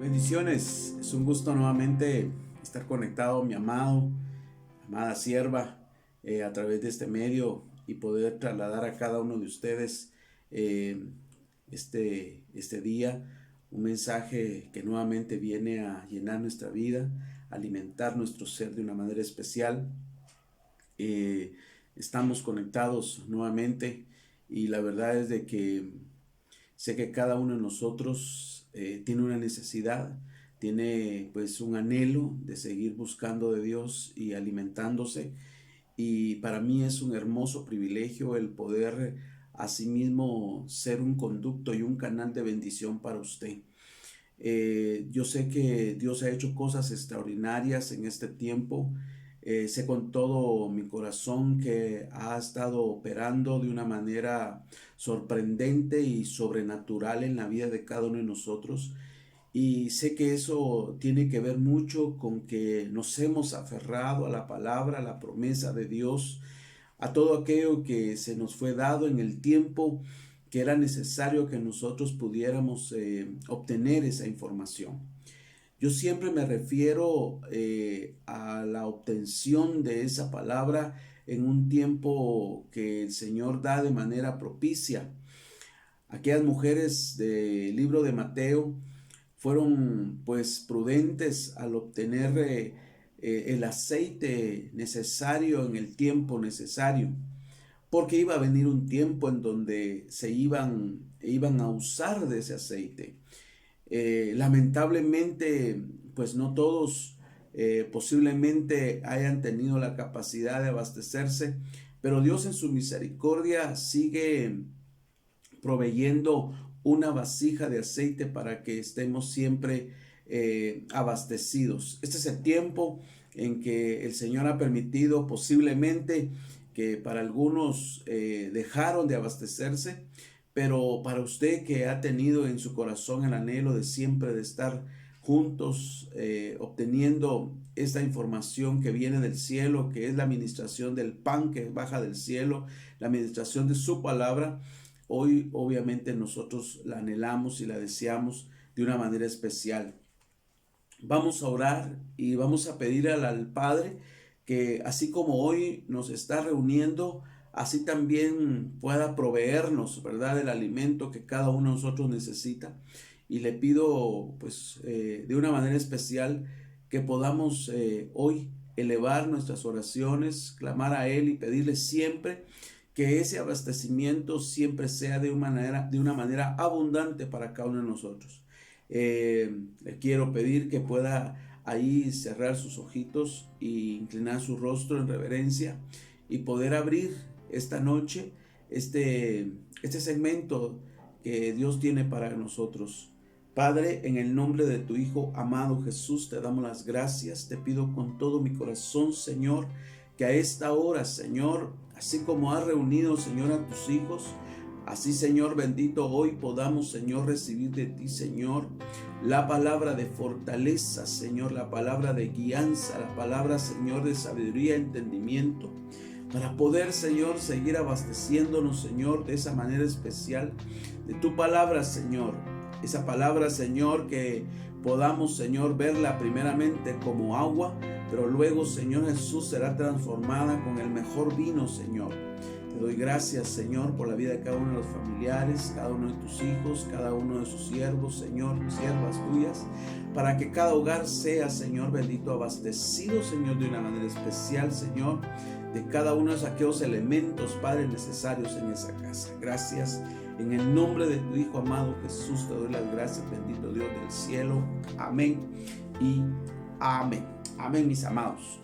Bendiciones, es un gusto nuevamente estar conectado, mi amado, amada sierva, a través de este medio y poder trasladar a cada uno de ustedes eh, este día un mensaje que nuevamente viene a llenar nuestra vida, alimentar nuestro ser de una manera especial. Eh, Estamos conectados nuevamente y la verdad es de que sé que cada uno de nosotros tiene una necesidad, tiene pues un anhelo de seguir buscando de Dios y alimentándose. Y para mí es un hermoso privilegio el poder asimismo ser un conducto y un canal de bendición para usted. Yo sé que Dios ha hecho cosas extraordinarias en este tiempo. Sé con todo mi corazón que ha estado operando de una manera sorprendente y sobrenatural en la vida de cada uno de nosotros. Y sé que eso tiene que ver mucho con que nos hemos aferrado a la palabra, a la promesa de Dios, a todo aquello que se nos fue dado en el tiempo que era necesario que nosotros pudiéramos obtener esa información. Yo siempre me refiero a la obtención de esa palabra en un tiempo que el Señor da de manera propicia. Aquellas mujeres del libro de Mateo fueron pues prudentes al obtener el aceite necesario en el tiempo necesario, porque iba a venir un tiempo en donde iban a usar de ese aceite. Lamentablemente, pues no todos posiblemente hayan tenido la capacidad de abastecerse, pero Dios en su misericordia sigue proveyendo una vasija de aceite para que estemos siempre abastecidos. Este es el tiempo en que el Señor ha permitido posiblemente que para algunos dejaron de abastecerse, pero para usted que ha tenido en su corazón el anhelo de siempre de estar juntos, obteniendo esta información que viene del cielo, que es la administración del pan que baja del cielo, la administración de su palabra. Hoy obviamente nosotros la anhelamos y la deseamos de una manera especial. Vamos a orar y vamos a pedir al Padre que así como hoy nos está reuniendo, así también pueda proveernos, ¿verdad?, el alimento que cada uno de nosotros necesita. Y le pido, pues, de una manera especial que podamos hoy elevar nuestras oraciones, clamar a Él y pedirle siempre que ese abastecimiento siempre sea de una manera abundante para cada uno de nosotros. Le quiero pedir que pueda ahí cerrar sus ojitos e inclinar su rostro en reverencia y poder abrir esta noche este segmento que Dios tiene para nosotros. Padre, en el nombre de tu Hijo amado Jesús, te damos las gracias. Te pido con todo mi corazón, Señor, que a esta hora, Señor, así como has reunido, Señor, a tus hijos, así, Señor bendito, hoy podamos, Señor, recibir de ti, Señor, la palabra de fortaleza, Señor, la palabra de guianza, la palabra, Señor, de sabiduría y entendimiento, para poder, Señor, seguir abasteciéndonos, Señor, de esa manera especial, de tu palabra, Señor. Esa palabra, Señor, que podamos, Señor, verla primeramente como agua, pero luego, Señor Jesús, será transformada con el mejor vino, Señor. Te doy gracias, Señor, por la vida de cada uno de los familiares, cada uno de tus hijos, cada uno de sus siervos, Señor, siervas tuyas, para que cada hogar sea, Señor bendito, abastecido, Señor, de una manera especial, Señor, de cada uno de aquellos elementos, Padre, necesarios en esa casa. Gracias. En el nombre de tu Hijo amado Jesús te doy las gracias, bendito Dios del cielo. Amén y amén. Amén, mis amados.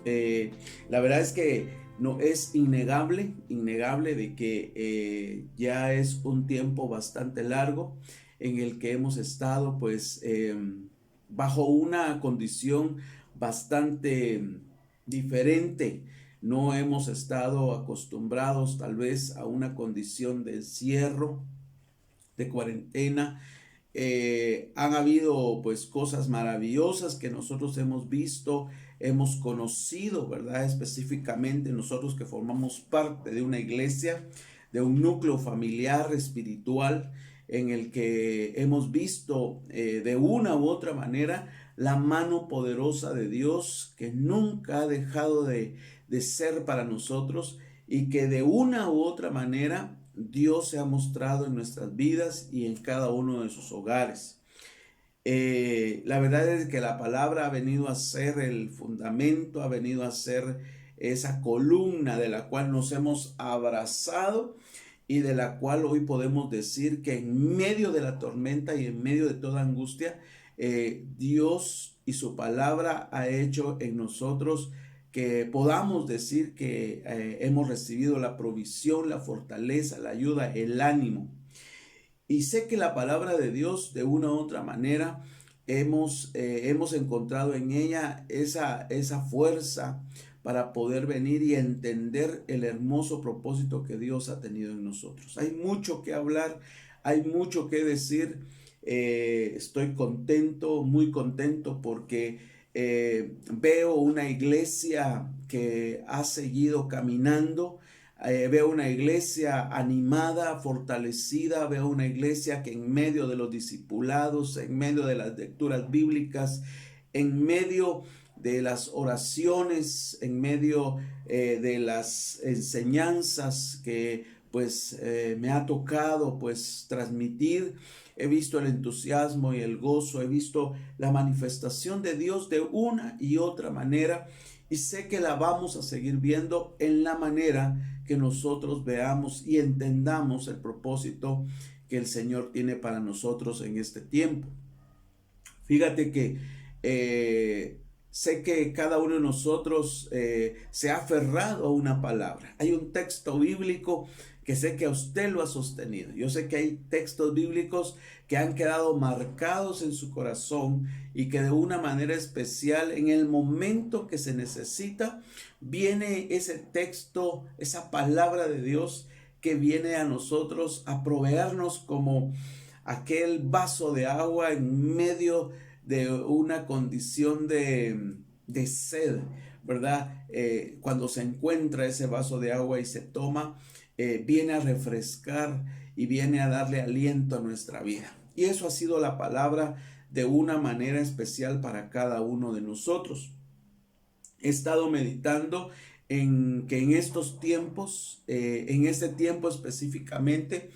La verdad es que no es innegable de que ya es un tiempo bastante largo en el que hemos estado pues bajo una condición bastante diferente. No hemos estado acostumbrados tal vez a una condición de encierro, de cuarentena. Han habido pues cosas maravillosas que nosotros hemos visto, hemos conocido, ¿verdad? Específicamente nosotros que formamos parte de una iglesia, de un núcleo familiar espiritual. en el que hemos visto de una u otra manera la mano poderosa de Dios que nunca ha dejado de ser para nosotros y que de una u otra manera Dios se ha mostrado en nuestras vidas y en cada uno de sus hogares. La verdad es que la palabra ha venido a ser el fundamento, ha venido a ser esa columna de la cual nos hemos abrazado y de la cual hoy podemos decir que en medio de la tormenta y en medio de toda angustia, Dios y su palabra ha hecho en nosotros que podamos decir que hemos recibido la provisión, la fortaleza, la ayuda, el ánimo. Y sé que la palabra de Dios, de una u otra manera, hemos encontrado en ella esa fuerza para poder venir y entender el hermoso propósito que Dios ha tenido en nosotros. Hay mucho que hablar, hay mucho que decir. Estoy contento, muy contento porque veo una iglesia que ha seguido caminando. Veo una iglesia animada, fortalecida, veo una iglesia que en medio de los discipulados, en medio de las lecturas bíblicas, en medio de las oraciones, en medio de las enseñanzas que pues me ha tocado pues transmitir, he visto el entusiasmo y el gozo, he visto la manifestación de Dios de una y otra manera y sé que la vamos a seguir viendo en la manera que nosotros veamos y entendamos el propósito que el Señor tiene para nosotros en este tiempo. Fíjate que sé que cada uno de nosotros se ha aferrado a una palabra. Hay un texto bíblico que sé que a usted lo ha sostenido. Yo sé que hay textos bíblicos que han quedado marcados en su corazón y que de una manera especial en el momento que se necesita, viene ese texto, esa palabra de Dios que viene a nosotros a proveernos como aquel vaso de agua en medio de una condición de sed, ¿verdad? Cuando se encuentra ese vaso de agua y se toma, viene a refrescar y viene a darle aliento a nuestra vida. Y eso ha sido la palabra de una manera especial para cada uno de nosotros. He estado meditando en que en estos tiempos, en este tiempo específicamente,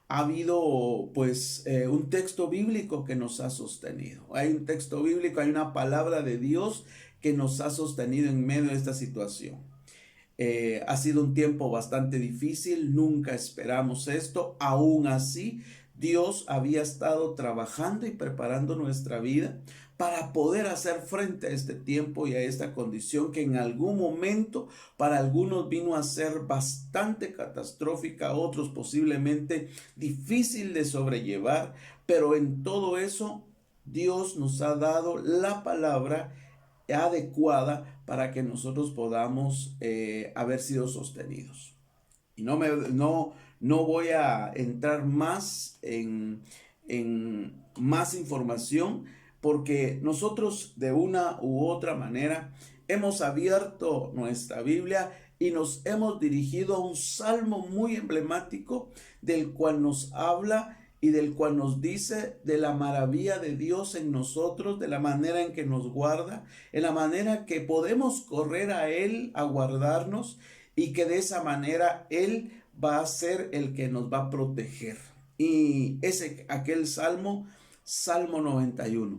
ha habido pues un texto bíblico que nos ha sostenido. Hay un texto bíblico, hay una palabra de Dios que nos ha sostenido en medio de esta situación. Ha sido un tiempo bastante difícil, nunca esperamos esto, aún así Dios había estado trabajando y preparando nuestra vida para poder hacer frente a este tiempo y a esta condición que en algún momento para algunos vino a ser bastante catastrófica, otros posiblemente difícil de sobrellevar, pero en todo eso Dios nos ha dado la palabra adecuada para que nosotros podamos haber sido sostenidos. Y no voy a entrar más en más información porque nosotros de una u otra manera hemos abierto nuestra Biblia y nos hemos dirigido a un salmo muy emblemático del cual nos habla y del cual nos dice de la maravilla de Dios en nosotros, de la manera en que nos guarda, en la manera que podemos correr a Él a guardarnos y que de esa manera Él va a ser el que nos va a proteger. Y aquel salmo, Salmo 91.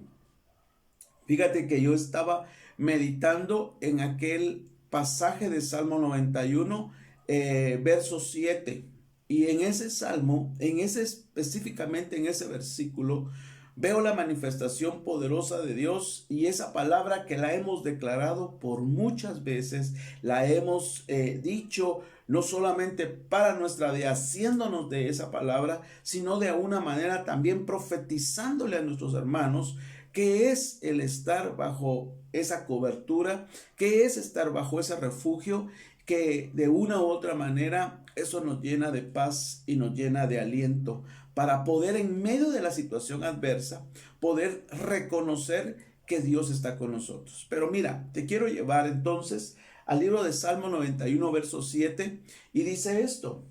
Fíjate que yo estaba meditando en aquel pasaje de Salmo 91, verso 7. Y en ese salmo, específicamente en ese versículo, veo la manifestación poderosa de Dios y esa palabra que la hemos declarado por muchas veces, la hemos dicho no solamente para nuestra vida, haciéndonos de esa palabra, sino de una manera también profetizándole a nuestros hermanos que es el estar bajo esa cobertura, que es estar bajo ese refugio, que de una u otra manera eso nos llena de paz y nos llena de aliento para poder en medio de la situación adversa poder reconocer que Dios está con nosotros. Pero mira, te quiero llevar entonces al libro de Salmo 91 verso 7 y dice esto: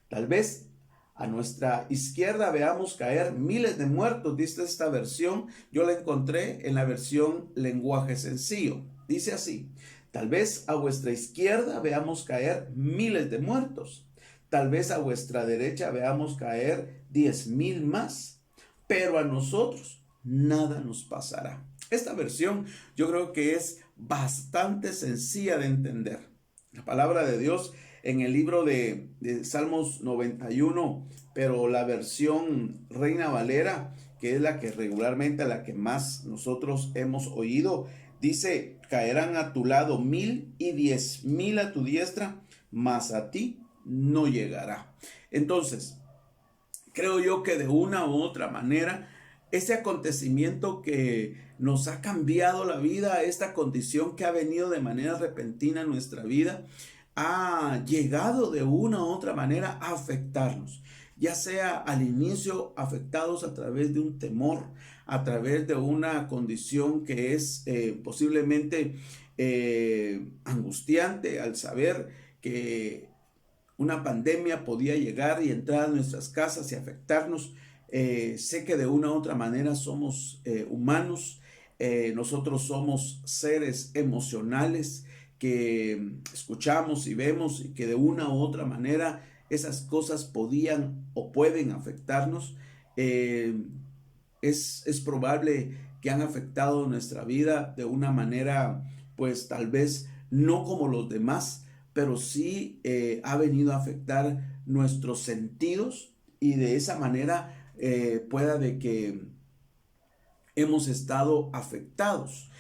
tal vez A nuestra izquierda veamos caer miles de muertos, dice esta versión. Yo la encontré en la versión lenguaje sencillo. Dice así: tal vez a vuestra izquierda veamos caer miles de muertos. Tal vez a vuestra derecha veamos caer 10,000 más. Pero a nosotros nada nos pasará. Esta versión yo creo que es bastante sencilla de entender. La palabra de Dios en el libro de Salmos 91, pero la versión Reina Valera, que es la que regularmente, la que más nosotros hemos oído, dice: caerán a tu lado 1,000 y 10,000 a tu diestra, mas a ti no llegará. Entonces, creo yo que de una u otra manera, ese acontecimiento que nos ha cambiado la vida, esta condición que ha venido de manera repentina en nuestra vida, ha llegado de una u otra manera a afectarnos, ya sea al inicio afectados a través de un temor, a través de una condición que es posiblemente angustiante al saber que una pandemia podía llegar y entrar a nuestras casas y afectarnos. Sé que de una u otra manera somos humanos, nosotros somos seres emocionales que escuchamos y vemos, y que de una u otra manera esas cosas podían o pueden afectarnos. Es probable que han afectado nuestra vida de una manera, pues tal vez no como los demás, pero sí ha venido a afectar nuestros sentidos, y de esa manera pueda de que hemos estado afectados.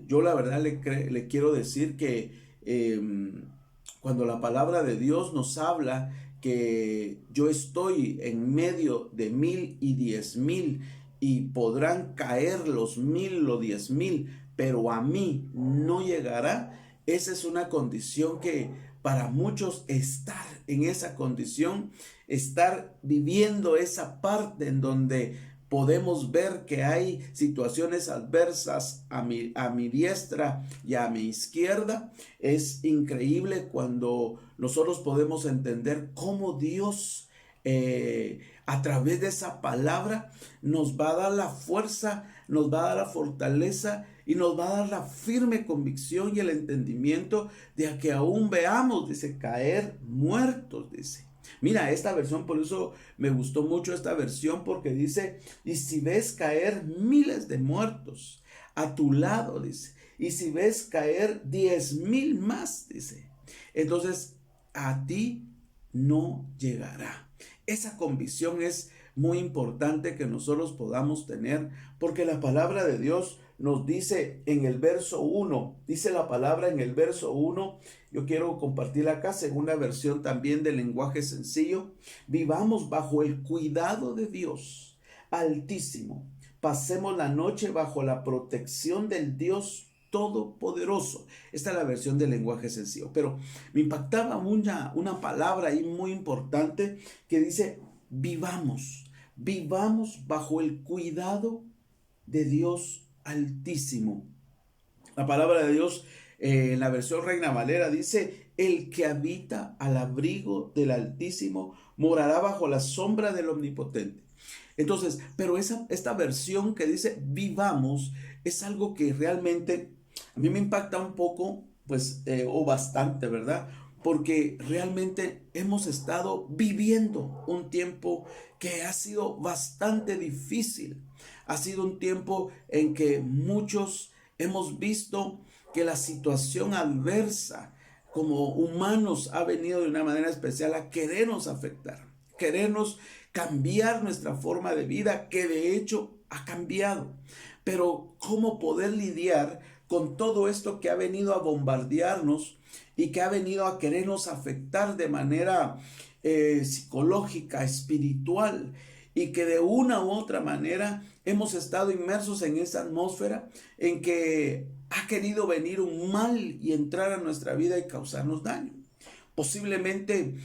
Yo la verdad le quiero decir que cuando la palabra de Dios nos habla que yo estoy en medio de 1,000 y 10,000, y podrán caer los 1,000 o 10,000, pero a mí no llegará, esa es una condición que para muchos, estar en esa condición, estar viviendo esa parte en donde podemos ver que hay situaciones adversas a mi diestra y a mi izquierda, es increíble cuando nosotros podemos entender cómo Dios a través de esa palabra nos va a dar la fuerza, nos va a dar la fortaleza y nos va a dar la firme convicción y el entendimiento de que aún veamos, dice, caer muertos, dice. Mira, esta versión, por eso me gustó mucho esta versión, porque dice: y si ves caer miles de muertos a tu lado, dice, y si ves caer 10,000 más, dice, entonces a ti no llegará. Esa convicción es muy importante que nosotros podamos tener, porque la palabra de Dios nos dice en el verso 1, dice la palabra en el verso 1, yo quiero compartir acá, segunda versión también del lenguaje sencillo: vivamos bajo el cuidado de Dios Altísimo, pasemos la noche bajo la protección del Dios Todopoderoso. Esta es la versión del lenguaje sencillo, pero me impactaba una palabra ahí muy importante que dice: vivamos bajo el cuidado de Dios Altísimo. La palabra de Dios en la versión Reina Valera dice: el que habita al abrigo del Altísimo morará bajo la sombra del Omnipotente. Entonces, pero esta versión que dice vivamos es algo que realmente a mí me impacta un poco, pues, o bastante, ¿verdad? Porque realmente hemos estado viviendo un tiempo que ha sido bastante difícil. Ha sido un tiempo en que muchos hemos visto que la situación adversa como humanos ha venido de una manera especial a querernos afectar, querernos cambiar nuestra forma de vida, que de hecho ha cambiado. Pero ¿cómo poder lidiar con todo esto que ha venido a bombardearnos y que ha venido a querernos afectar de manera psicológica, espiritual, y que de una u otra manera hemos estado inmersos en esa atmósfera en que ha querido venir un mal y entrar a nuestra vida y causarnos daño? Posiblemente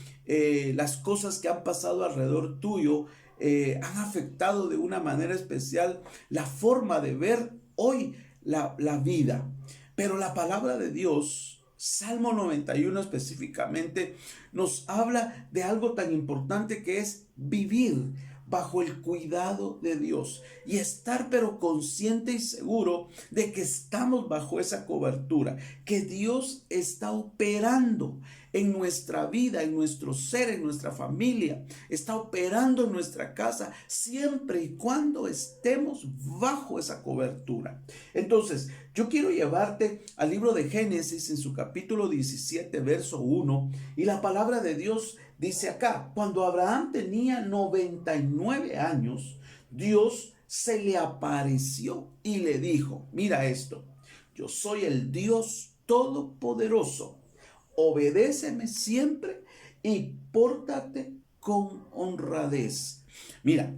las cosas que han pasado alrededor tuyo han afectado de una manera especial la forma de ver hoy la vida. Pero la palabra de Dios Salmo 91 específicamente nos habla de algo tan importante que es vivir bajo el cuidado de Dios y estar pero consciente y seguro de que estamos bajo esa cobertura, que Dios está operando en nuestra vida, en nuestro ser, en nuestra familia, está operando en nuestra casa siempre y cuando estemos bajo esa cobertura. Entonces, yo quiero llevarte al libro de Génesis en su capítulo 17, verso 1, y la palabra de Dios dice acá: cuando Abraham tenía 99 años, Dios se le apareció y le dijo, mira esto, yo soy el Dios todopoderoso, obedéceme siempre y pórtate con honradez. Mira,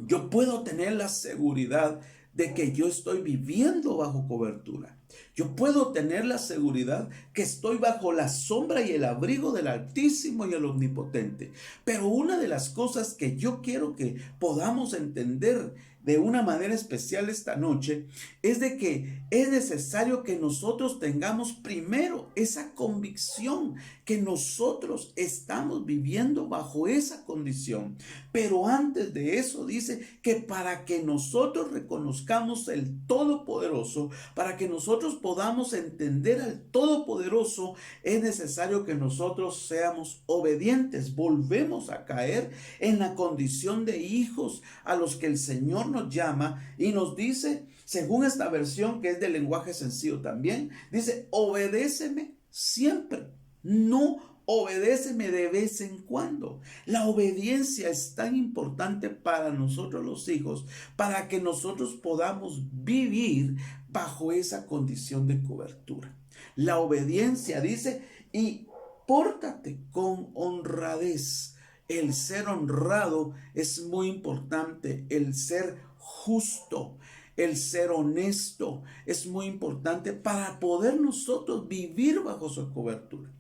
yo puedo tener la seguridad de que yo estoy viviendo bajo cobertura. Yo puedo tener la seguridad que estoy bajo la sombra y el abrigo del Altísimo y el Omnipotente. Pero una de las cosas que yo quiero que podamos entender de una manera especial esta noche es de que es necesario que nosotros tengamos primero esa convicción que nosotros estamos viviendo bajo esa condición. Pero antes de eso dice que para que nosotros reconozcamos el Todopoderoso, para que nosotros podamos entender al Todopoderoso, es necesario que nosotros seamos obedientes. Volvemos a caer en la condición de hijos a los que el Señor nos llama y nos dice, según esta versión que es de lenguaje sencillo también, dice, obedéceme siempre, no obedéceme de vez en cuando. La obediencia es tan importante para nosotros los hijos, para que nosotros podamos vivir bajo esa condición de cobertura. La obediencia dice, y pórtate con honradez. El ser honrado es muy importante, el ser justo, el ser honesto es muy importante para poder nosotros vivir bajo su cobertura.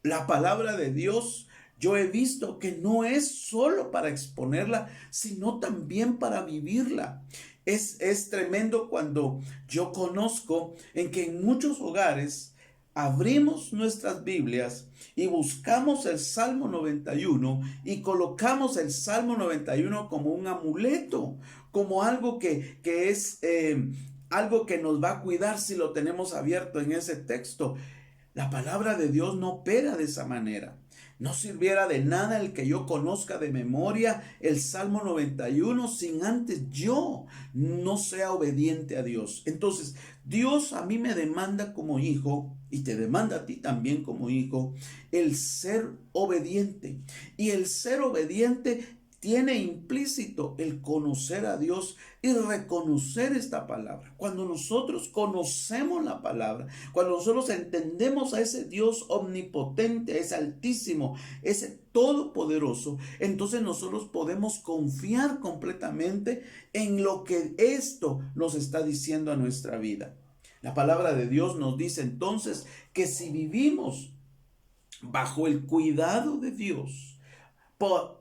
La palabra de Dios, yo he visto que no es solo para exponerla, sino también para vivirla. Es tremendo cuando yo conozco en que en muchos hogares abrimos nuestras Biblias y buscamos el Salmo 91 y colocamos el Salmo 91 como un amuleto, como algo que es algo que nos va a cuidar si lo tenemos abierto en ese texto. La palabra de Dios no opera de esa manera. No sirviera de nada el que yo conozca de memoria el Salmo 91 sin antes yo no sea obediente a Dios. Entonces, Dios a mí me demanda como hijo, y te demanda a ti también como hijo, el ser obediente. Y el ser obediente tiene implícito el conocer a Dios y reconocer esta palabra. Cuando nosotros conocemos la palabra, cuando nosotros entendemos a ese Dios omnipotente, ese altísimo, ese todopoderoso, entonces nosotros podemos confiar completamente en lo que esto nos está diciendo a nuestra vida. La palabra de Dios nos dice entonces que si vivimos bajo el cuidado de Dios,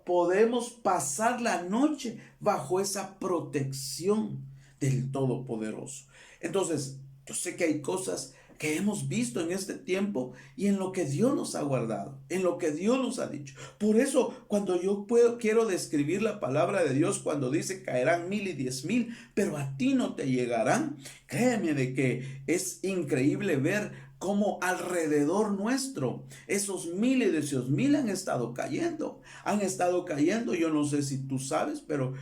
podemos pasar la noche bajo esa protección del Todopoderoso. Entonces, yo sé que hay cosas que hemos visto en este tiempo y en lo que Dios nos ha guardado, en lo que Dios nos ha dicho. Por eso, cuando yo quiero describir la palabra de Dios, cuando dice caerán 1000 y 10,000, pero a ti no te llegarán, créeme de que es increíble ver cómo alrededor nuestro esos 1000 y esos 1000 han estado cayendo. Yo no sé si tú sabes, pero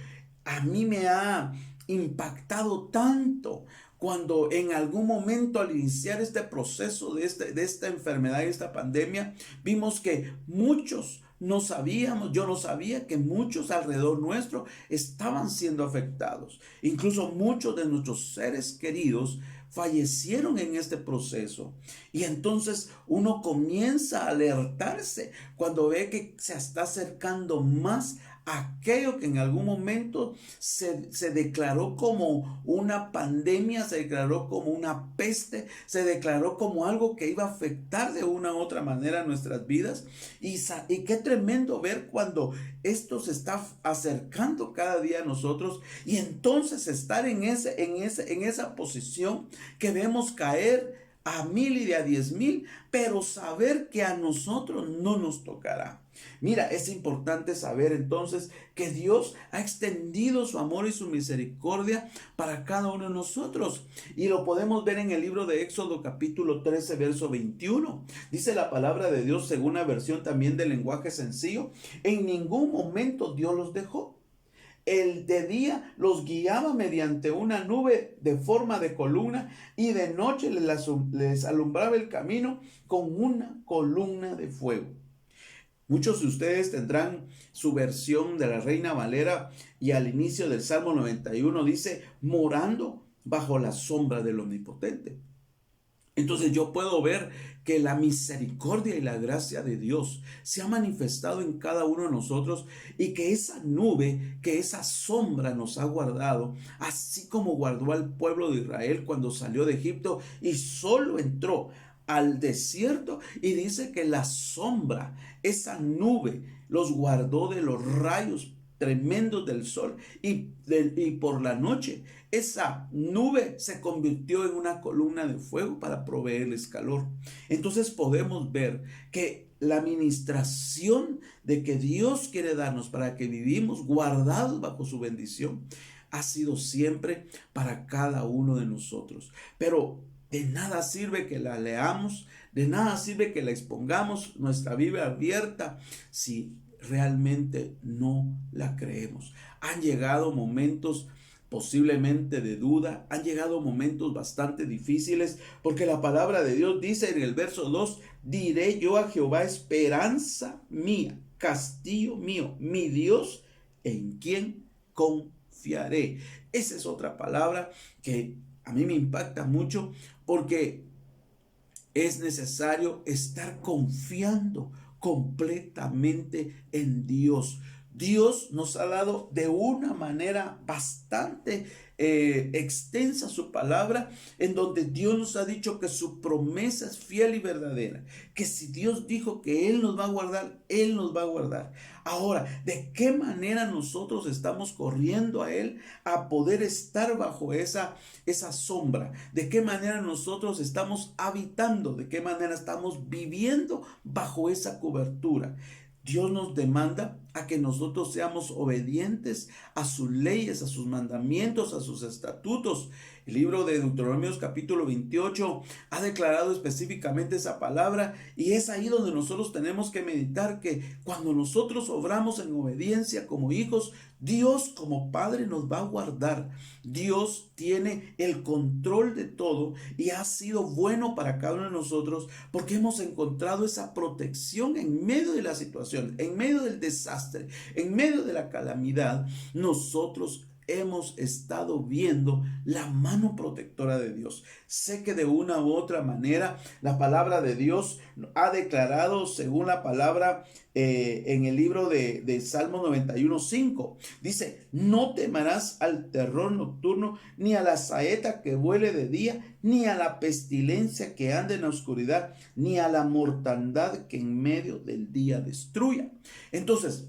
a mí me ha impactado tanto cuando en algún momento al iniciar este proceso de esta enfermedad y esta pandemia, vimos que muchos no sabíamos, yo no sabía que muchos alrededor nuestro estaban siendo afectados. Incluso muchos de nuestros seres queridos fallecieron en este proceso. Y entonces uno comienza a alertarse cuando ve que se está acercando más aquello que en algún momento se declaró como una pandemia, se declaró como una peste, se declaró como algo que iba a afectar de una u otra manera nuestras vidas. Y qué tremendo ver cuando esto se está acercando cada día a nosotros y entonces estar en esa posición que vemos caer a 1000 y de a 10,000, pero saber que a nosotros no nos tocará. Mira, es importante saber entonces que Dios ha extendido su amor y su misericordia para cada uno de nosotros. Y lo podemos ver en el libro de Éxodo capítulo 13, verso 21. Dice la palabra de Dios, según una versión también del lenguaje sencillo: en ningún momento Dios los dejó. El de día los guiaba mediante una nube de forma de columna, y de noche les alumbraba el camino con una columna de fuego. Muchos de ustedes tendrán su versión de la Reina Valera, y al inicio del Salmo 91 dice: morando bajo la sombra del Omnipotente. Entonces yo puedo ver que la misericordia y la gracia de Dios se ha manifestado en cada uno de nosotros, y que esa nube, que esa sombra nos ha guardado, así como guardó al pueblo de Israel cuando salió de Egipto y solo entró al desierto, y dice que la sombra, esa nube, los guardó de los rayos tremendos del sol, y por la noche esa nube se convirtió en una columna de fuego para proveerles calor. Entonces podemos ver que la ministración de que Dios quiere darnos para que vivimos guardados bajo su bendición ha sido siempre para cada uno de nosotros. Pero de nada sirve que la leamos, de nada sirve que la expongamos nuestra Biblia abierta si realmente no la creemos. Han llegado momentos posiblemente de duda, han llegado momentos bastante difíciles, porque la palabra de Dios dice en el verso 2: diré yo a Jehová, esperanza mía, castillo mío, mi Dios, en quien confiaré. Esa es otra palabra que a mí me impacta mucho, porque es necesario estar confiando completamente en Dios. Dios nos ha dado de una manera bastante extensa su palabra, en donde Dios nos ha dicho que su promesa es fiel y verdadera, que si Dios dijo que Él nos va a guardar, Él nos va a guardar. Ahora, ¿de qué manera nosotros estamos corriendo a Él a poder estar bajo esa sombra? ¿De qué manera nosotros estamos habitando? ¿De qué manera estamos viviendo bajo esa cobertura? Dios nos demanda a que nosotros seamos obedientes a sus leyes, a sus mandamientos, a sus estatutos. El libro de Deuteronomios capítulo 28 ha declarado específicamente esa palabra, y es ahí donde nosotros tenemos que meditar que cuando nosotros obramos en obediencia como hijos, Dios como Padre nos va a guardar. Dios tiene el control de todo y ha sido bueno para cada uno de nosotros, porque hemos encontrado esa protección en medio de la situación, en medio del desastre, en medio de la calamidad. Nosotros hemos estado viendo la mano protectora de Dios. Sé que de una u otra manera la palabra de Dios ha declarado, según la palabra en el libro de Salmo 91:5, dice: no temerás al terror nocturno, ni a la saeta que vuele de día, ni a la pestilencia que ande en la oscuridad, ni a la mortandad que en medio del día destruya. Entonces,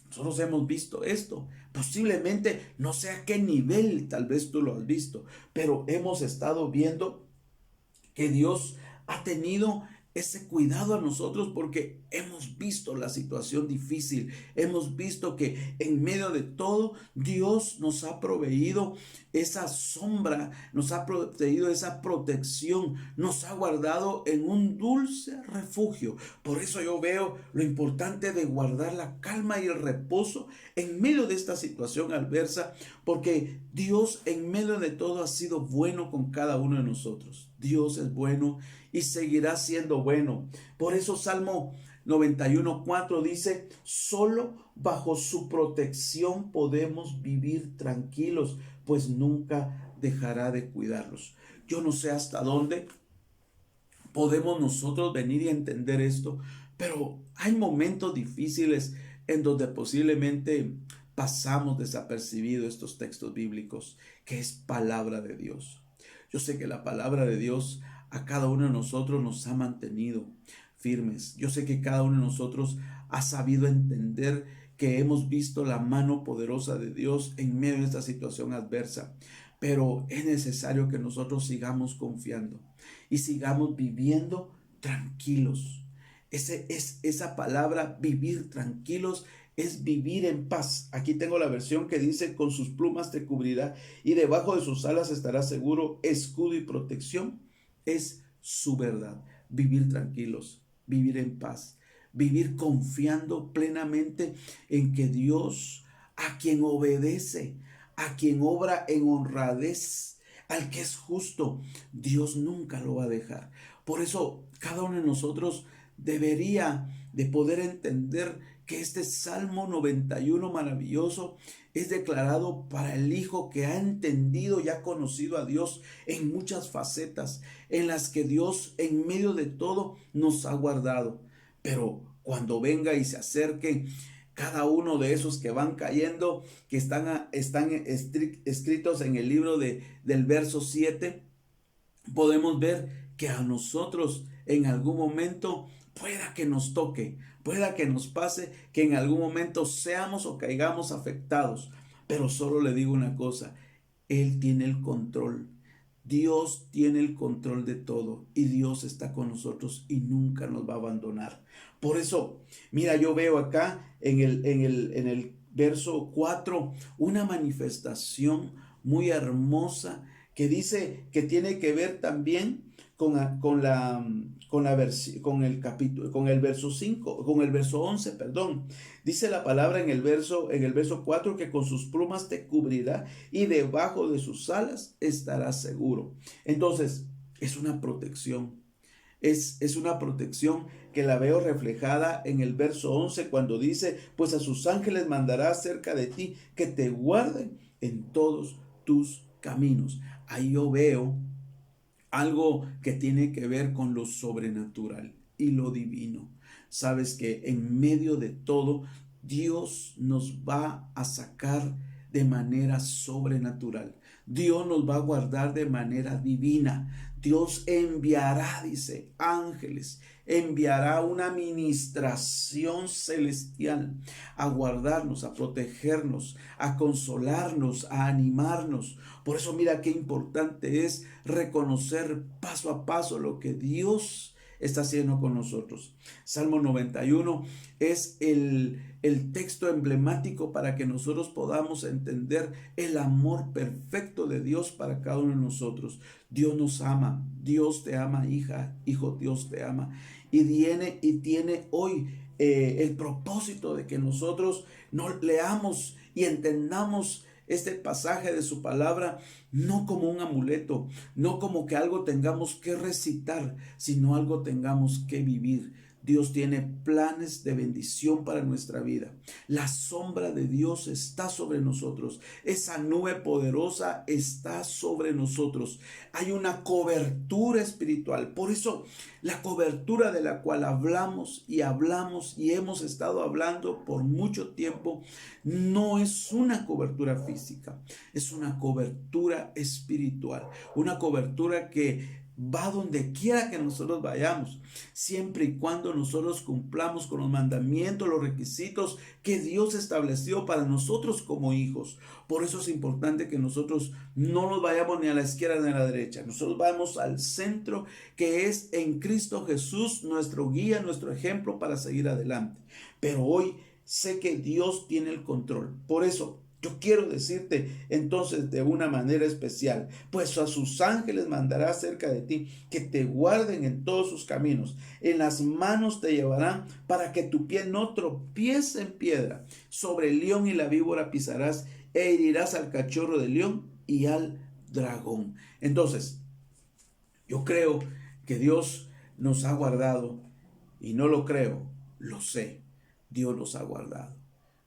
nosotros hemos visto esto. Posiblemente no sé a qué nivel, tal vez tú lo has visto, pero hemos estado viendo que Dios ha tenido ese cuidado a nosotros, porque hemos visto la situación difícil, hemos visto que en medio de todo Dios nos ha proveído esa sombra, nos ha proveído esa protección, nos ha guardado en un dulce refugio. Por eso yo veo lo importante de guardar la calma y el reposo en medio de esta situación adversa, porque Dios en medio de todo ha sido bueno con cada uno de nosotros. Dios es bueno y seguirá siendo bueno. Por eso Salmo 91:4 dice: solo bajo su protección podemos vivir tranquilos, pues nunca dejará de cuidarlos. Yo no sé hasta dónde podemos nosotros venir y entender esto, pero hay momentos difíciles en donde posiblemente pasamos desapercibido estos textos bíblicos, que es palabra de Dios. Yo sé que la palabra de Dios a cada uno de nosotros nos ha mantenido firmes. Yo sé que cada uno de nosotros ha sabido entender que hemos visto la mano poderosa de Dios en medio de esta situación adversa. pero es necesario que nosotros sigamos confiando y sigamos viviendo tranquilos. Esa palabra vivir tranquilos es vivir en paz. Aquí tengo la versión que dice: con sus plumas te cubrirá y debajo de sus alas estarás seguro. Escudo y protección es su verdad. Vivir tranquilos, vivir en paz, vivir confiando plenamente en que Dios, a quien obedece, a quien obra en honradez, al que es justo, Dios nunca lo va a dejar. Por eso cada uno de nosotros debería de poder entender que este Salmo 91 maravilloso es declarado para el hijo que ha entendido y ha conocido a Dios en muchas facetas, en las que Dios en medio de todo nos ha guardado. Pero cuando venga y se acerque cada uno de esos que van cayendo, que están escritos en el libro del verso 7, podemos ver que a nosotros en algún momento pueda que nos toque, pueda que nos pase, que en algún momento seamos o caigamos afectados. Pero solo le digo una cosa: Él tiene el control. Dios tiene el control de todo y Dios está con nosotros y nunca nos va a abandonar. Por eso, mira, yo veo acá en el verso 4 una manifestación muy hermosa que dice que tiene que ver también con el capítulo, con el verso 5, con el verso 11, perdón. Dice la palabra en el verso 4 que con sus plumas te cubrirá y debajo de sus alas estarás seguro. Entonces, es una protección. Es una protección que la veo reflejada en el verso 11 cuando dice: pues a sus ángeles mandará cerca de ti que te guarden en todos tus caminos. Ahí yo veo algo que tiene que ver con lo sobrenatural y lo divino. Sabes que en medio de todo, Dios nos va a sacar de manera sobrenatural. Dios nos va a guardar de manera divina. Dios enviará, dice, ángeles, enviará una ministración celestial a guardarnos, a protegernos, a consolarnos, a animarnos. Por eso mira qué importante es reconocer paso a paso lo que Dios está haciendo con nosotros. Salmo 91 es el texto emblemático para que nosotros podamos entender el amor perfecto de Dios para cada uno de nosotros. Dios nos ama, Dios te ama, hija, hijo, Dios te ama. Y tiene hoy el propósito de que nosotros no leamos y entendamos este pasaje de su palabra no como un amuleto, no como que algo tengamos que recitar, sino algo tengamos que vivir. Dios tiene planes de bendición para nuestra vida. La sombra de Dios está sobre nosotros. Esa nube poderosa está sobre nosotros. Hay una cobertura espiritual. Por eso la cobertura de la cual hablamos y hemos estado hablando por mucho tiempo no es una cobertura física, es una cobertura espiritual, una cobertura que va donde quiera que nosotros vayamos, siempre y cuando nosotros cumplamos con los mandamientos, los requisitos que Dios estableció para nosotros como hijos. Por eso es importante que nosotros no nos vayamos ni a la izquierda ni a la derecha. Nosotros vamos al centro, que es en Cristo Jesús, nuestro guía, nuestro ejemplo para seguir adelante. Pero hoy sé que Dios tiene el control. Por eso yo quiero decirte entonces de una manera especial: pues a sus ángeles mandará cerca de ti que te guarden en todos sus caminos. En las manos te llevarán para que tu pie no tropiece en piedra. Sobre el león y la víbora pisarás e herirás al cachorro del león y al dragón. Entonces, yo creo que Dios nos ha guardado, y no lo creo, lo sé. Dios nos ha guardado.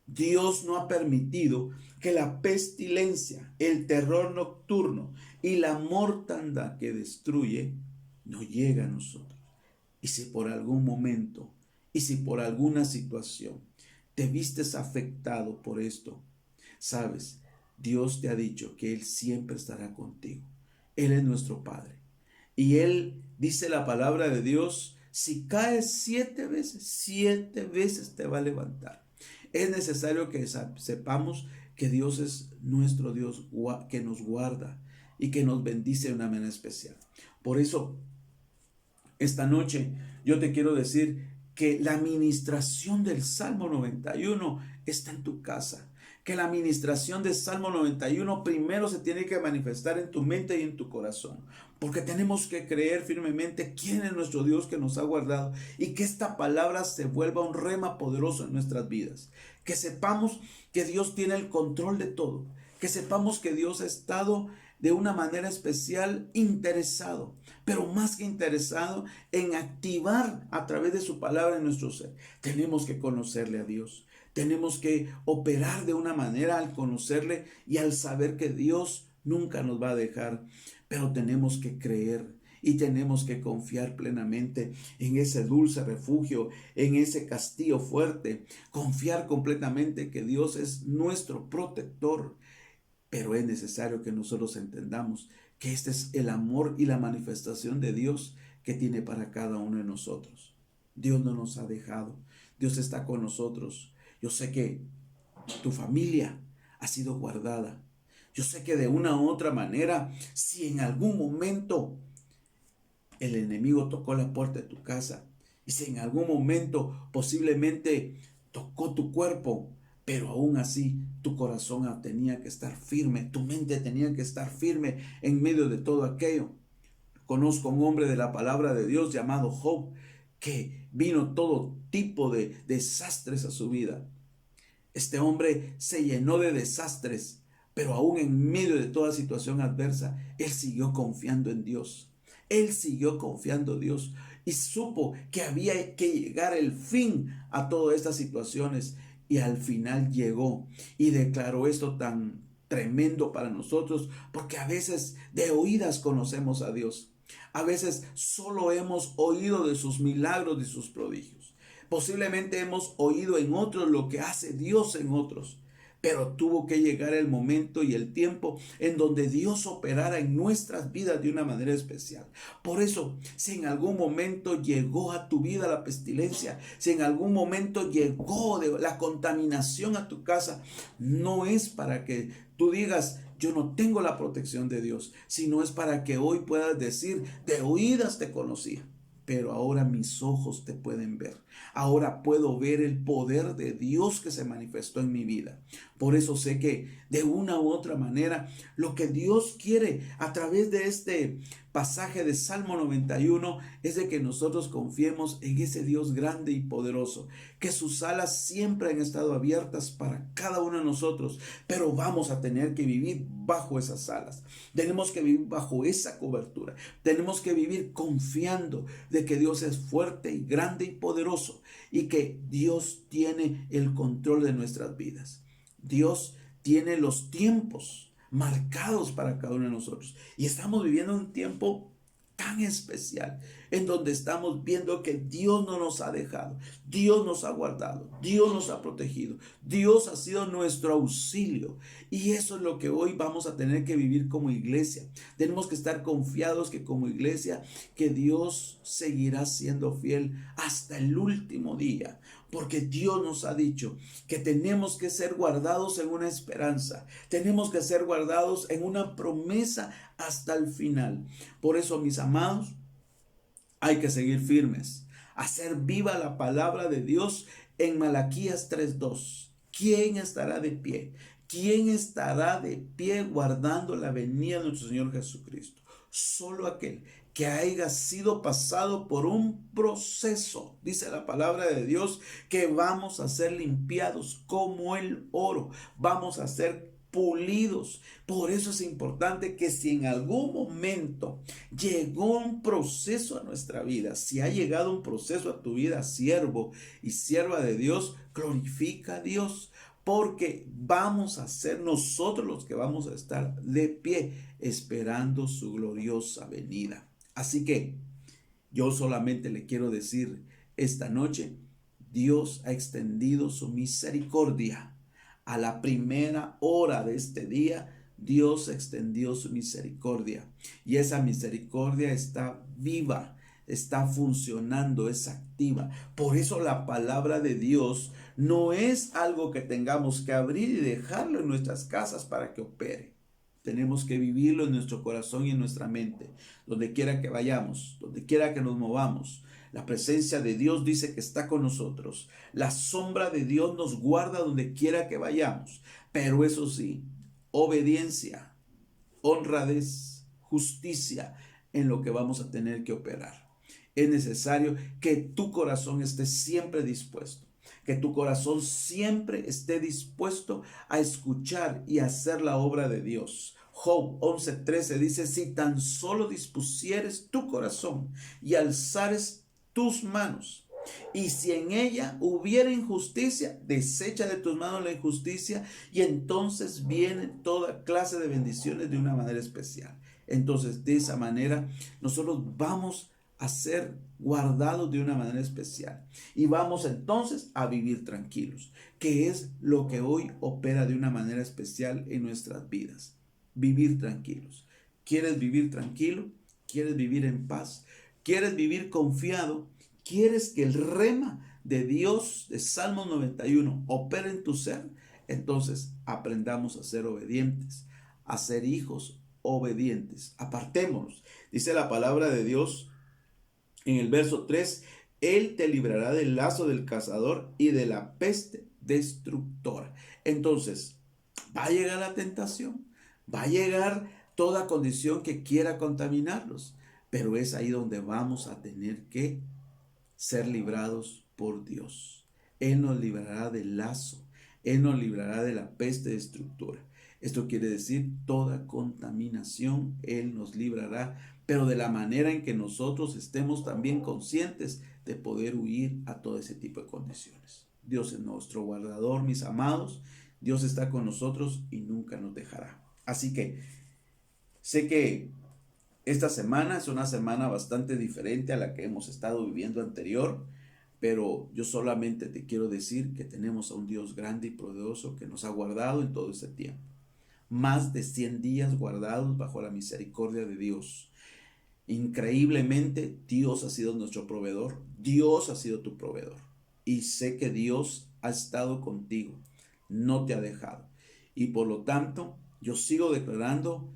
Dios no ha permitido que la pestilencia, el terror nocturno y la mortandad que destruye no llegue a nosotros. Y si por algún momento, y si por alguna situación te vistes afectado por esto, sabes, Dios te ha dicho que Él siempre estará contigo. Él es nuestro Padre. Y Él dice la palabra de Dios: si caes 7 veces te va a levantar. Es necesario que sepamos que Dios es nuestro Dios que nos guarda y que nos bendice de una manera especial. Por eso, esta noche yo te quiero decir que la administración del Salmo 91 está en tu casa. Que la administración del Salmo 91 primero se tiene que manifestar en tu mente y en tu corazón. Porque tenemos que creer firmemente quién es nuestro Dios que nos ha guardado y que esta palabra se vuelva un rema poderoso en nuestras vidas. Que sepamos que Dios tiene el control de todo. Que sepamos que Dios ha estado de una manera especial interesado, pero más que interesado en activar a través de su palabra en nuestro ser. Tenemos que conocerle a Dios. Tenemos que operar de una manera al conocerle y al saber que Dios nunca nos va a dejar, pero tenemos que creer y tenemos que confiar plenamente en ese dulce refugio, en ese castillo fuerte, confiar completamente que Dios es nuestro protector. Pero es necesario que nosotros entendamos que este es el amor y la manifestación de Dios que tiene para cada uno de nosotros. Dios no nos ha dejado. Dios está con nosotros. Yo sé que tu familia ha sido guardada. Yo sé que de una u otra manera, si en algún momento el enemigo tocó la puerta de tu casa, y si en algún momento posiblemente tocó tu cuerpo, pero aún así tu corazón tenía que estar firme, tu mente tenía que estar firme en medio de todo aquello. Conozco a un hombre de la palabra de Dios llamado Job, que vino todo tipo de desastres a su vida. Este hombre se llenó de desastres, pero aún en medio de toda situación adversa, él siguió confiando en Dios. Él siguió confiando en Dios y supo que había que llegar el fin a todas estas situaciones. Y al final llegó y declaró esto tan tremendo para nosotros, porque a veces de oídas conocemos a Dios. A veces solo hemos oído de sus milagros y sus prodigios. Posiblemente hemos oído en otros lo que hace Dios en otros. Pero tuvo que llegar el momento y el tiempo en donde Dios operara en nuestras vidas de una manera especial. Por eso, si en algún momento llegó a tu vida la pestilencia, si en algún momento llegó la contaminación a tu casa, no es para que tú digas, yo no tengo la protección de Dios, sino es para que hoy puedas decir, de oídas te conocía, pero ahora mis ojos te pueden ver. Ahora puedo ver el poder de Dios que se manifestó en mi vida. Por eso sé que de una u otra manera lo que Dios quiere a través de este pasaje de Salmo 91 es de que nosotros confiemos en ese Dios grande y poderoso, que sus alas siempre han estado abiertas para cada uno de nosotros, pero vamos a tener que vivir bajo esas alas. Tenemos que vivir bajo esa cobertura. Tenemos que vivir confiando de que Dios es fuerte y grande y poderoso y que Dios tiene el control de nuestras vidas. Dios tiene los tiempos marcados para cada uno de nosotros. Y estamos viviendo un tiempo tan especial en donde estamos viendo que Dios no nos ha dejado, Dios nos ha guardado, Dios nos ha protegido, Dios ha sido nuestro auxilio. Y eso es lo que hoy vamos a tener que vivir como iglesia. Tenemos que estar confiados que como iglesia, que Dios seguirá siendo fiel hasta el último día. Porque Dios nos ha dicho que tenemos que ser guardados en una esperanza. Tenemos que ser guardados en una promesa hasta el final. Por eso, mis amados, hay que seguir firmes. Hacer viva la palabra de Dios en Malaquías 3:2. ¿Quién estará de pie? ¿Quién estará de pie guardando la venida de nuestro Señor Jesucristo? Solo aquel que haya sido pasado por un proceso, dice la palabra de Dios, que vamos a ser limpiados como el oro, vamos a ser pulidos. Por eso es importante que si en algún momento llegó un proceso a nuestra vida, si ha llegado un proceso a tu vida, siervo y sierva de Dios, glorifica a Dios. Porque vamos a ser nosotros los que vamos a estar de pie esperando su gloriosa venida. Así que yo solamente le quiero decir esta noche, Dios ha extendido su misericordia. A la primera hora de este día, Dios extendió su misericordia. Y esa misericordia está viva, está funcionando, es activa. Por eso la palabra de Dios no es algo que tengamos que abrir y dejarlo en nuestras casas para que opere. Tenemos que vivirlo en nuestro corazón y en nuestra mente, donde quiera que vayamos, donde quiera que nos movamos. La presencia de Dios dice que está con nosotros. La sombra de Dios nos guarda donde quiera que vayamos. Pero eso sí, obediencia, honradez, justicia en lo que vamos a tener que operar. Es necesario que tu corazón esté siempre dispuesto, que tu corazón siempre esté dispuesto a escuchar y hacer la obra de Dios. Job 11:13 dice: si tan solo dispusieres tu corazón y alzares tus manos, y si en ella hubiera injusticia, desecha de tus manos la injusticia, y entonces viene toda clase de bendiciones de una manera especial. Entonces, de esa manera, nosotros vamos a ser guardados de una manera especial y vamos entonces a vivir tranquilos, que es lo que hoy opera de una manera especial en nuestras vidas. Vivir tranquilos. ¿Quieres vivir tranquilo? ¿Quieres vivir en paz? ¿Quieres vivir confiado? ¿Quieres que el rema de Dios de Salmo 91 opere en tu ser? Entonces aprendamos a ser obedientes, a ser hijos obedientes. Apartémonos. Dice la palabra de Dios en el verso 3: Él te librará del lazo del cazador y de la peste destructora. Entonces, va a llegar la tentación, va a llegar toda condición que quiera contaminarlos, pero es ahí donde vamos a tener que ser librados por Dios. Él nos librará del lazo, Él nos librará de la peste destructora. Esto quiere decir toda contaminación, Él nos librará, pero de la manera en que nosotros estemos también conscientes de poder huir a todo ese tipo de condiciones. Dios es nuestro guardador, mis amados. Dios está con nosotros y nunca nos dejará. Así que sé que esta semana es una semana bastante diferente a la que hemos estado viviendo anterior, pero yo solamente te quiero decir que tenemos a un Dios grande y poderoso que nos ha guardado en todo este tiempo. Más de 100 días guardados bajo la misericordia de Dios. Increíblemente, Dios ha sido nuestro proveedor. Dios ha sido tu proveedor. Y sé que Dios ha estado contigo. No te ha dejado. Y por lo tanto, yo sigo declarando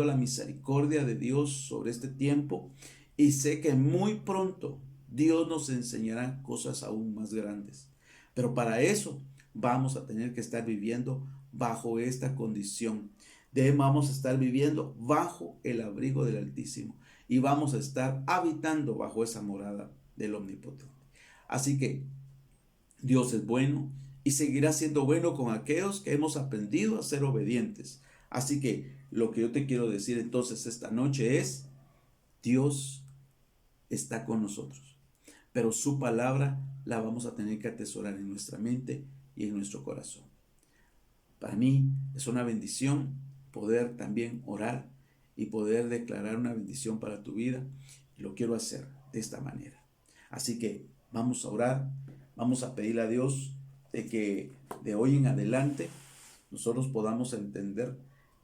la misericordia de Dios sobre este tiempo. Y sé que muy pronto Dios nos enseñará cosas aún más grandes. Pero para eso vamos a tener que estar viviendo bajo esta condición. Vamos a estar viviendo bajo el abrigo del Altísimo y vamos a estar habitando bajo esa morada del Omnipotente. Así que Dios es bueno y seguirá siendo bueno con aquellos que hemos aprendido a ser obedientes. Así que lo que yo te quiero decir entonces esta noche es: Dios está con nosotros, pero su palabra la vamos a tener que atesorar en nuestra mente y en nuestro corazón. Para mí es una bendición poder también orar y poder declarar una bendición para tu vida, y lo quiero hacer de esta manera. Así que vamos a orar, vamos a pedirle a Dios de que de hoy en adelante nosotros podamos entender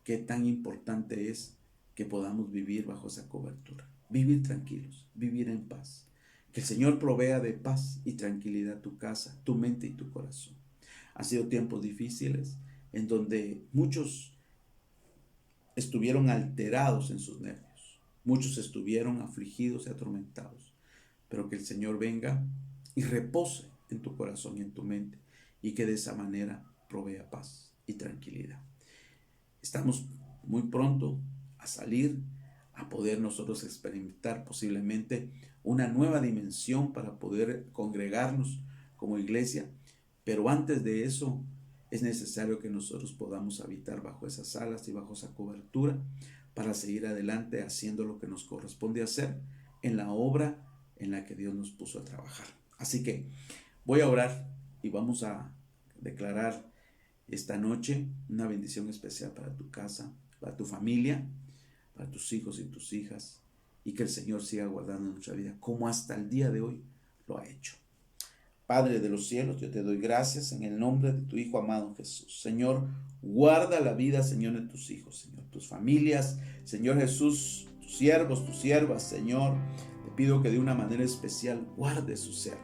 qué tan importante es que podamos vivir bajo esa cobertura, vivir tranquilos, vivir en paz. Que el Señor provea de paz y tranquilidad tu casa, tu mente y tu corazón. Han sido tiempos difíciles en donde muchos estuvieron alterados en sus nervios, muchos estuvieron afligidos y atormentados, pero que el Señor venga y repose en tu corazón y en tu mente, y que de esa manera provea paz y tranquilidad. Estamos muy pronto a salir, a poder nosotros experimentar posiblemente una nueva dimensión para poder congregarnos como iglesia, pero antes de eso es necesario que nosotros podamos habitar bajo esas alas y bajo esa cobertura para seguir adelante haciendo lo que nos corresponde hacer en la obra en la que Dios nos puso a trabajar. Así que voy a orar y vamos a declarar esta noche una bendición especial para tu casa, para tu familia, para tus hijos y tus hijas, y que el Señor siga guardando nuestra vida como hasta el día de hoy lo ha hecho. Padre de los cielos, yo te doy gracias en el nombre de tu Hijo amado Jesús. Señor, guarda la vida, Señor, de tus hijos, Señor, tus familias, Señor Jesús, tus siervos, tus siervas, Señor, te pido que de una manera especial guardes su ser.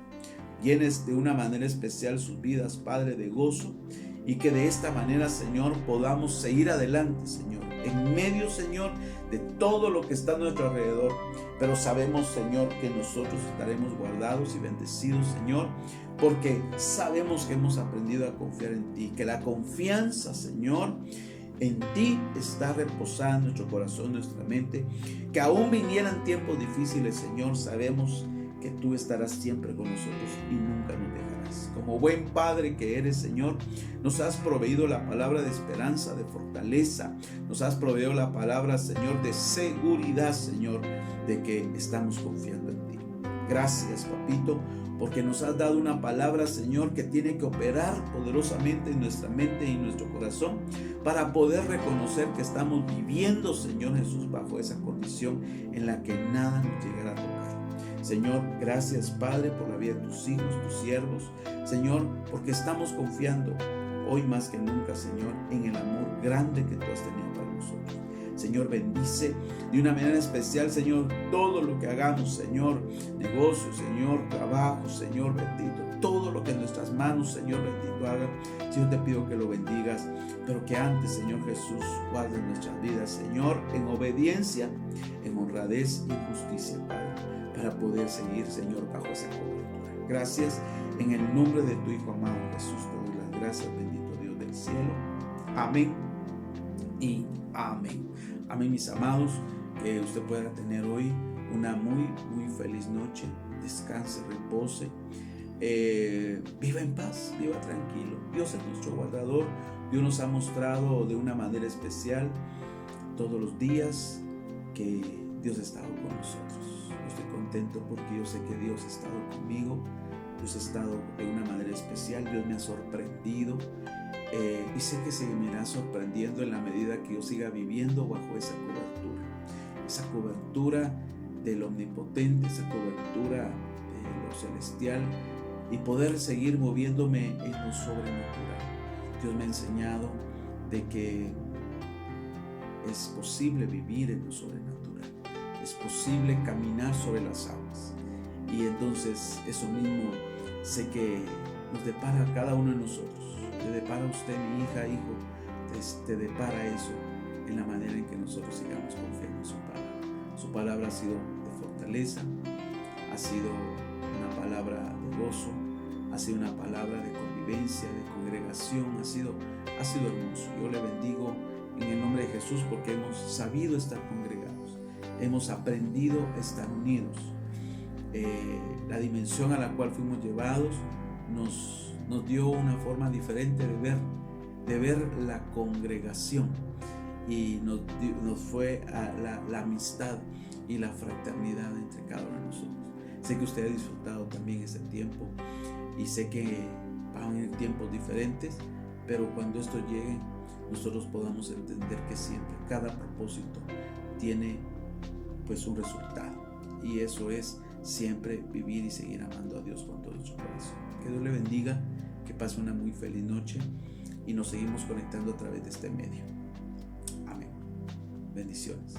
Llenes de una manera especial sus vidas, Padre, de gozo, y que de esta manera, Señor, podamos seguir adelante, Señor, en medio, Señor, de todo lo que está a nuestro alrededor. Pero sabemos, Señor, que nosotros estaremos guardados y bendecidos, Señor, porque sabemos que hemos aprendido a confiar en ti, que la confianza, Señor, en ti está reposada en nuestro corazón, nuestra mente, que aún vinieran tiempos difíciles, Señor, sabemos que tú estarás siempre con nosotros y nunca nos dejarás. Como buen Padre que eres, Señor, nos has proveído la palabra de esperanza, de fortaleza. Nos has proveído la palabra, Señor, de seguridad, Señor, de que estamos confiando en ti. Gracias, Papito, porque nos has dado una palabra, Señor, que tiene que operar poderosamente en nuestra mente y en nuestro corazón para poder reconocer que estamos viviendo, Señor Jesús, bajo esa condición en la que nada nos llegará a tocar. Señor, gracias, Padre, por la vida de tus hijos, tus siervos. Señor, porque estamos confiando hoy más que nunca, Señor, en el amor grande que tú has tenido para nosotros. Señor, bendice de una manera especial, Señor, todo lo que hagamos, Señor, negocios, Señor, trabajo, Señor, bendito, todo lo que en nuestras manos, Señor, bendito, haga. Señor, te pido que lo bendigas, pero que antes, Señor Jesús, guarde nuestras vidas, Señor, en obediencia, en honradez y justicia, Padre, para poder seguir, Señor, bajo esa cobertura. Gracias, en el nombre de tu Hijo amado Jesús, te doy las gracias, bendito Dios del cielo. Amén y amén. Amén, mis amados, que usted pueda tener hoy una muy feliz noche. Descanse, repose, viva en paz, viva tranquilo. Dios es nuestro guardador. Dios nos ha mostrado de una manera especial todos los días que Dios ha estado con nosotros. Yo estoy contento porque yo sé que Dios ha estado conmigo. Dios ha estado de una manera especial. Dios me ha sorprendido. Y sé que seguirá sorprendiendo en la medida que yo siga viviendo bajo esa cobertura del omnipotente, esa cobertura de lo celestial, y poder seguir moviéndome en lo sobrenatural. Dios me ha enseñado de que es posible vivir en lo sobrenatural, es posible caminar sobre las aguas, y entonces eso mismo sé que nos depara a cada uno de nosotros. Te depara a usted, mi hija, hijo, te depara eso en la manera en que nosotros sigamos confiando en su palabra. Su palabra ha sido de fortaleza, ha sido una palabra de gozo, ha sido una palabra de convivencia, de congregación, ha sido hermoso. Yo le bendigo en el nombre de Jesús porque hemos sabido estar congregados, hemos aprendido a estar unidos. La dimensión a la cual fuimos llevados nos dio una forma diferente de ver la congregación, y nos fue a la amistad y la fraternidad entre cada uno de nosotros. Sé que usted ha disfrutado también ese tiempo, y sé que van a venir tiempos diferentes, pero cuando esto llegue, nosotros podamos entender que siempre cada propósito tiene pues un resultado, y eso es siempre vivir y seguir amando a Dios con todo su corazón. Que Dios le bendiga, que pase una muy feliz noche, y nos seguimos conectando a través de este medio. Amén. Bendiciones.